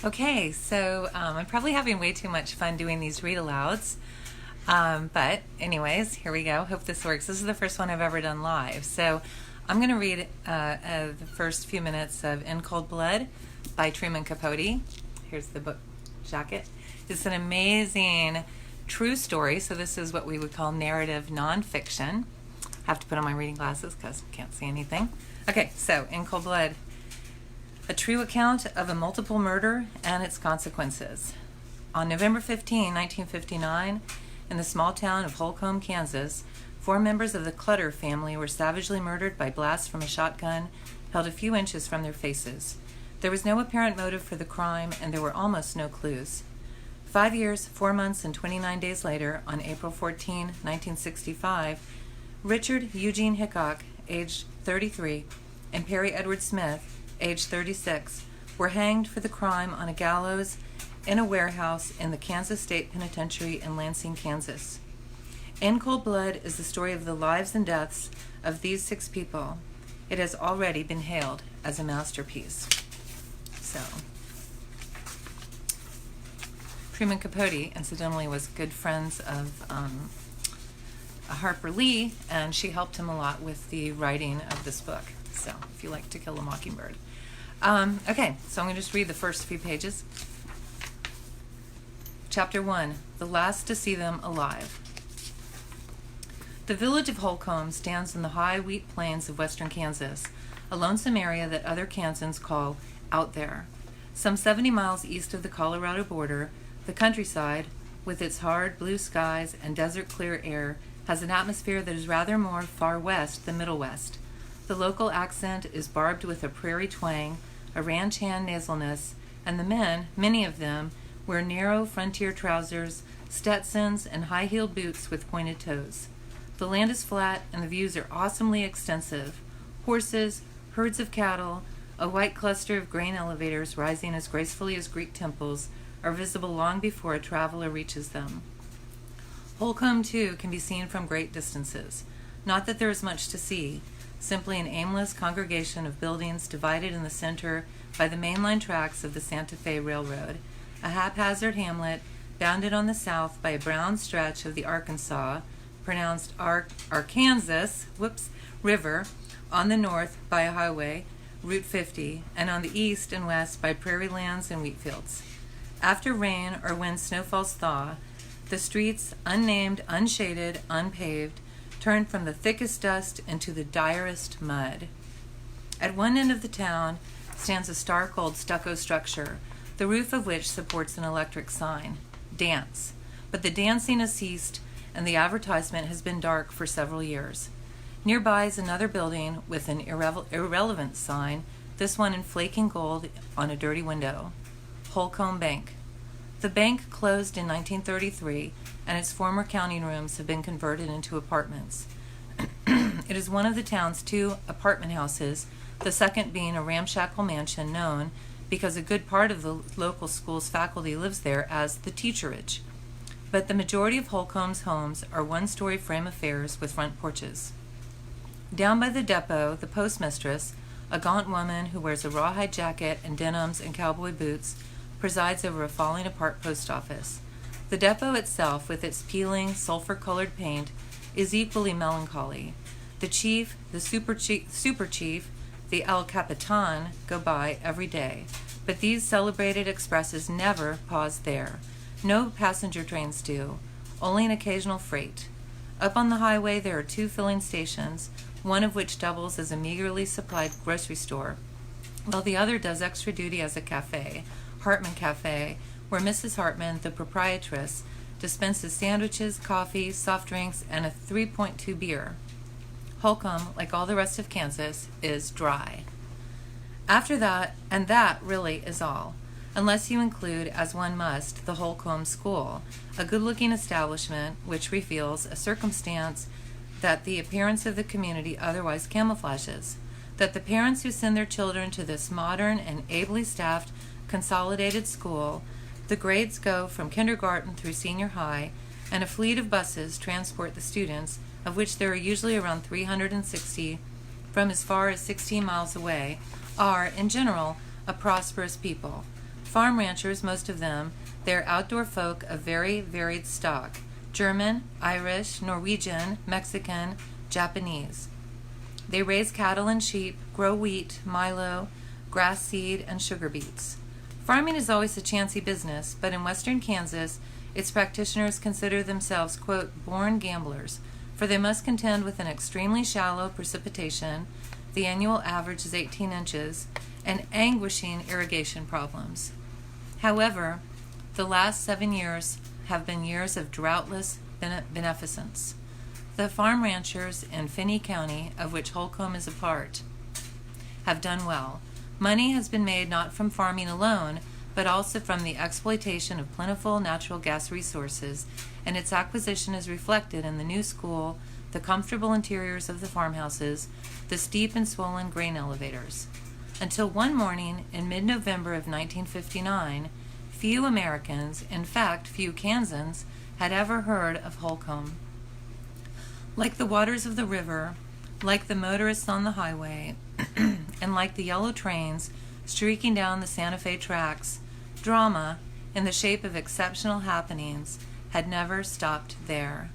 Okay, so I'm probably having way too much fun doing these read alouds. But anyways, here we go. Hope this works. This is the first one I've ever done live. So I'm going to read the first few minutes of In Cold Blood by Truman Capote. Here's the book jacket. It's an amazing true story. So this is what we would call narrative nonfiction. I have to put on my reading glasses because I can't see anything. Okay, so In Cold Blood. A true account of a multiple murder and its consequences. On November 15, 1959, in the small town of Holcomb, Kansas, 4 members of the Clutter family were savagely murdered by blasts from a shotgun held a few inches from their faces. There was no apparent motive for the crime, and there were almost no clues. 5 years, 4 months, and 29 days later, on April 14, 1965, Richard Eugene Hickok, aged 33, and Perry Edward Smith, age 36, were hanged for the crime on a gallows in a warehouse in the Kansas State Penitentiary in Lansing, Kansas. In Cold Blood is the story of the lives and deaths of these 6 people. It has already been hailed as a masterpiece. So, Truman Capote, incidentally, was good friends of Harper Lee, and she helped him a lot with the writing of this book. So, if you like To Kill a Mockingbird. Okay, so I'm going to just read the first few pages. Chapter 1, The Last to See Them Alive. The village of Holcomb stands in the high wheat plains of western Kansas, a lonesome area that other Kansans call out there. Some 70 miles east of the Colorado border, the countryside, with its hard blue skies and desert-clear air, has an atmosphere that is rather more far west than Middle West. The local accent is barbed with a prairie twang, a ranch hand nasalness, and the men, many of them, wear narrow frontier trousers, Stetsons, and high-heeled boots with pointed toes. The land is flat, and the views are awesomely extensive. Horses, herds of cattle, a white cluster of grain elevators rising as gracefully as Greek temples are visible long before a traveler reaches them. Holcomb, too, can be seen from great distances. Not that there is much to see. Simply an aimless congregation of buildings divided in the center by the mainline tracks of the Santa Fe Railroad, a haphazard hamlet bounded on the south by a brown stretch of the Arkansas, pronounced Arkansas, River, on the north by a highway, Route 50, and on the east and west by prairie lands and wheat fields. After rain or when snowfalls thaw, the streets, unnamed, unshaded, unpaved, turn from the thickest dust into the direst mud. At one end of the town stands a stark old stucco structure, the roof of which supports an electric sign, Dance. But the dancing has ceased, and the advertisement has been dark for several years. Nearby is another building with an irrelevant sign, this one in flaking gold on a dirty window, Holcomb Bank. The bank closed in 1933, and its former counting rooms have been converted into apartments. It is one of the town's 2 apartment houses, the second being a ramshackle mansion known, because a good part of the local school's faculty lives there, as the teacherage. But the majority of Holcomb's homes are 1-story frame affairs with front porches. Down by the depot, the postmistress, a gaunt woman who wears a rawhide jacket and denims and cowboy boots, presides over a falling apart post office. The depot itself, with its peeling, sulfur-colored paint, is equally melancholy. The chief, the super chief, the El Capitan go by every day, but these celebrated expresses never pause there. No passenger trains do, only an occasional freight. Up on the highway there are 2 filling stations, one of which doubles as a meagerly supplied grocery store, while the other does extra duty as a cafe, Hartman Cafe, where Mrs. Hartman, the proprietress, dispenses sandwiches, coffee, soft drinks, and a 3.2 beer. Holcomb, like all the rest of Kansas, is dry. After that, and that really is all, unless you include, as one must, the Holcomb School, a good-looking establishment which reveals a circumstance that the appearance of the community otherwise camouflages, that the parents who send their children to this modern and ably staffed consolidated school, the grades go from kindergarten through senior high, and a fleet of buses transport the students, of which there are usually around 360 from as far as 16 miles away, are, in general, a prosperous people. Farm ranchers, most of them, they're outdoor folk of very varied stock: German, Irish, Norwegian, Mexican, Japanese. They raise cattle and sheep, grow wheat, milo, grass seed, and sugar beets. Farming is always a chancy business, but in western Kansas, its practitioners consider themselves, quote, born gamblers, for they must contend with an extremely shallow precipitation, the annual average is 18 inches, and anguishing irrigation problems. However, the last 7 years have been years of droughtless beneficence. The farm ranchers in Finney County, of which Holcomb is a part, have done well. Money has been made not from farming alone, but also from the exploitation of plentiful natural gas resources, and its acquisition is reflected in the new school, the comfortable interiors of the farmhouses, the steep and swollen grain elevators. Until one morning in mid-November of 1959, few Americans, in fact few Kansans, had ever heard of Holcomb. Like the waters of the river, like the motorists on the highway, and like the yellow trains streaking down the Santa Fe tracks, drama, in the shape of exceptional happenings, had never stopped there.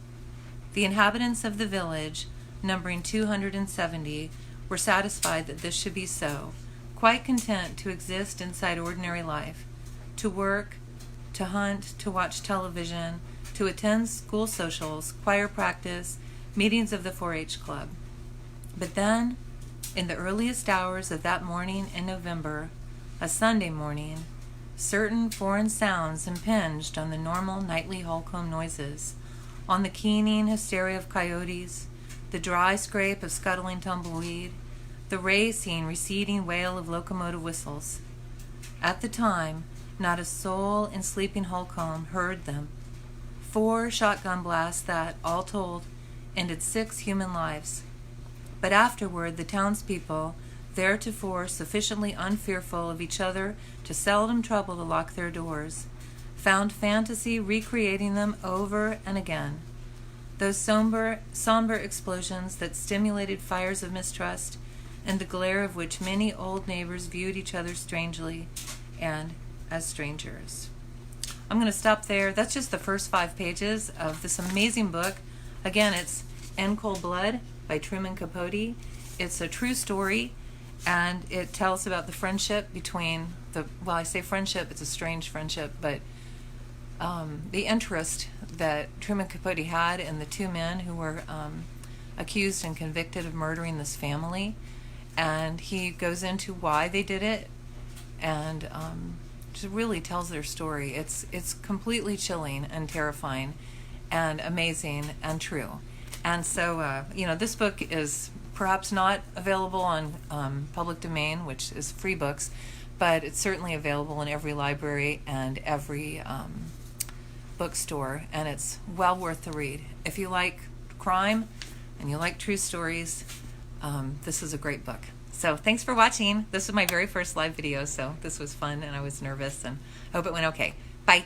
The inhabitants of the village, numbering 270, were satisfied that this should be so, quite content to exist inside ordinary life, to work, to hunt, to watch television, to attend school socials, choir practice, meetings of the 4-H club. But then, in the earliest hours of that morning in November, a Sunday morning, certain foreign sounds impinged on the normal nightly Holcomb noises, on the keening hysteria of coyotes, the dry scrape of scuttling tumbleweed, the racing, receding wail of locomotive whistles. At the time, not a soul in sleeping Holcomb heard them. 4 shotgun blasts that, all told, ended 6 human lives. But afterward, the townspeople, theretofore sufficiently unfearful of each other to seldom trouble to lock their doors, found fantasy recreating them over and again. Those somber explosions that stimulated fires of mistrust, and the glare of which many old neighbors viewed each other strangely and as strangers. I'm going to stop there. That's just the first 5 pages of this amazing book. Again, it's In Cold Blood by Truman Capote. It's a true story, and it tells about the friendship between I say friendship, it's a strange friendship, but the interest that Truman Capote had in the 2 men who were accused and convicted of murdering this family. And he goes into why they did it, and just really tells their story. It's completely chilling and terrifying and amazing and true. And so, this book is perhaps not available on public domain, which is free books, but it's certainly available in every library and every bookstore, and it's well worth the read. If you like crime and you like true stories, this is a great book. So thanks for watching. This was my very first live video, so this was fun, and I was nervous, and I hope it went okay. Bye.